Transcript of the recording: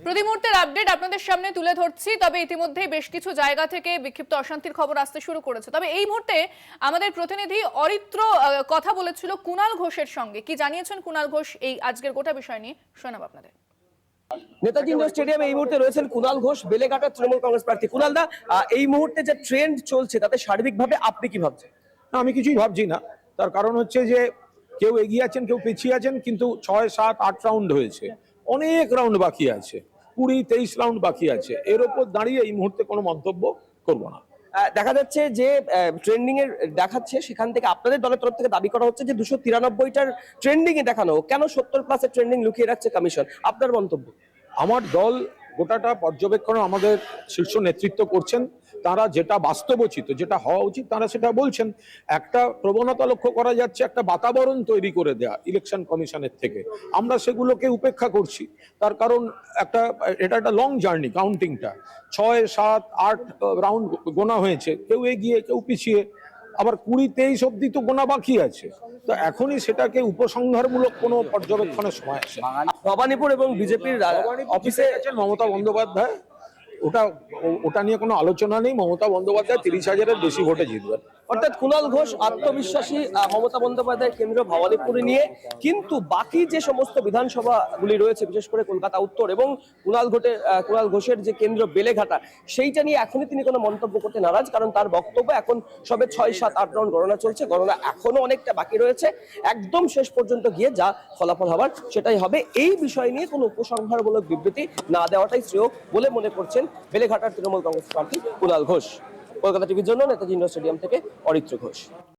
প্রতি মুহূর্তের আপডেট আপনাদের সামনে তুলে ধরছি। তবে ইতিমধ্যেই বেশ কিছু জায়গা থেকে বিক্ষিপ্ত অশান্তির খবর আসতে শুরু করেছে। তবে এই মুহূর্তে আমাদের প্রতিনিধি অরিত্র কথা বলেছিল কুণাল ঘোষের সঙ্গে। কি জানিয়েছেন কুণাল ঘোষ এই আজকের গোটা বিষয় নিয়ে শোনাব আপনাদের। নেতাজি ইন্ডোর স্টেডিয়ামে এই মুহূর্তে রয়েছেন কুণাল ঘোষ, বেলেঘাটার তৃণমূল কংগ্রেস প্রার্থী। কুণাল দা, এই মুহূর্তে যে ট্রেন্ড চলছে তাতে সার্বিকভাবে আপনি কি ভাবছেন? না, আমি কিছুই ভাবছি না। তার কারণ হচ্ছে যে কেউ এগিয়ে আছেন, কেউ পিছিয়ে আছেন, কিন্তু ৬, ৭, ৮ রাউন্ড হয়েছে, অনেক রাউন্ড বাকি আছে, ২০, ২৩ রাউন্ড বাকি আছে। এর ওপর দাঁড়িয়ে এই মুহূর্তে কোনো মন্তব্য করব না। দেখা যাচ্ছে যে ট্রেন্ডিং এর দেখাচ্ছে, সেখান থেকে আপনাদের দলের তরফ থেকে দাবি করা হচ্ছে যে 293টার ট্রেন্ডিং এ দেখানো, কেন 70+ ট্রেন্ডিং লুকিয়ে রাখছে কমিশন? আপনার মন্তব্য? আমার দল গোটাটা পর্যবেক্ষণ আমাদের শীর্ষ নেতৃত্ব করছেন। তারা যেটা বাস্তবোচিত, যেটা হওয়া উচিত, তারা সেটা বলছেন। একটা প্রবণতা লক্ষ্য করা যাচ্ছে, একটা বাতাবরণ তৈরি করে দেয়া ইলেকশন কমিশনের থেকে। আমরা সেগুলোকে উপেক্ষা করছি। তার কারণ এটা একটা লং জার্নি। কাউন্টিংটা ৬, ৭, ৮ রাউন্ড গোনা হয়েছে, কেউ এগিয়ে, কেউ পিছিয়ে, আবার ২০, ২৩ অব্দি তো গোনা বাকি আছে। তো এখনই সেটাকে উপসংহারমূলক কোনো পর্যবেক্ষণের সময় আসে। ভবানীপুর এবং বিজেপির অফিসে গেছেন মমতা বন্দ্যোপাধ্যায়, ওটা নিয়ে কোনো আলোচনা নেই। মমতা বন্দ্যোপাধ্যায় ৩০,০০০-এর বেশি ভোটে জিতবেন। অর্থাৎ কুণাল ঘোষ আত্মবিশ্বাসী মমতা বন্দ্যোপাধ্যায়ের কেন্দ্র ভবানীপুরে নিয়ে, কিন্তু বাকি যে সমস্ত বিধানসভাগুলি রয়েছে, বিশেষ করে কলকাতা উত্তর এবং কুণাল ঘোষের যে কেন্দ্র বেলেঘাটা, সেইটা নিয়ে এখনই তিনি কোনো মন্তব্য করতে নারাজ। কারণ তার বক্তব্য, এখন সবে ৬, ৭, ৮ রাউন্ড গণনা চলছে, গণনা এখনো অনেকটা বাকি রয়েছে। একদম শেষ পর্যন্ত গিয়ে যা ফলাফল হবার সেটাই হবে। এই বিষয় নিয়ে কোনো উপসংহারমূলক বিবৃতি না দেওয়াটাই শ্রেয় বলে মনে করছেন বেলেঘাটার তৃণমূল কংগ্রেস প্রার্থী কুণাল ঘোষ। কলকাতা টিভির জন্য নেতাজি ইন্ডোর স্টেডিয়াম থেকে অরিত্র ঘোষ।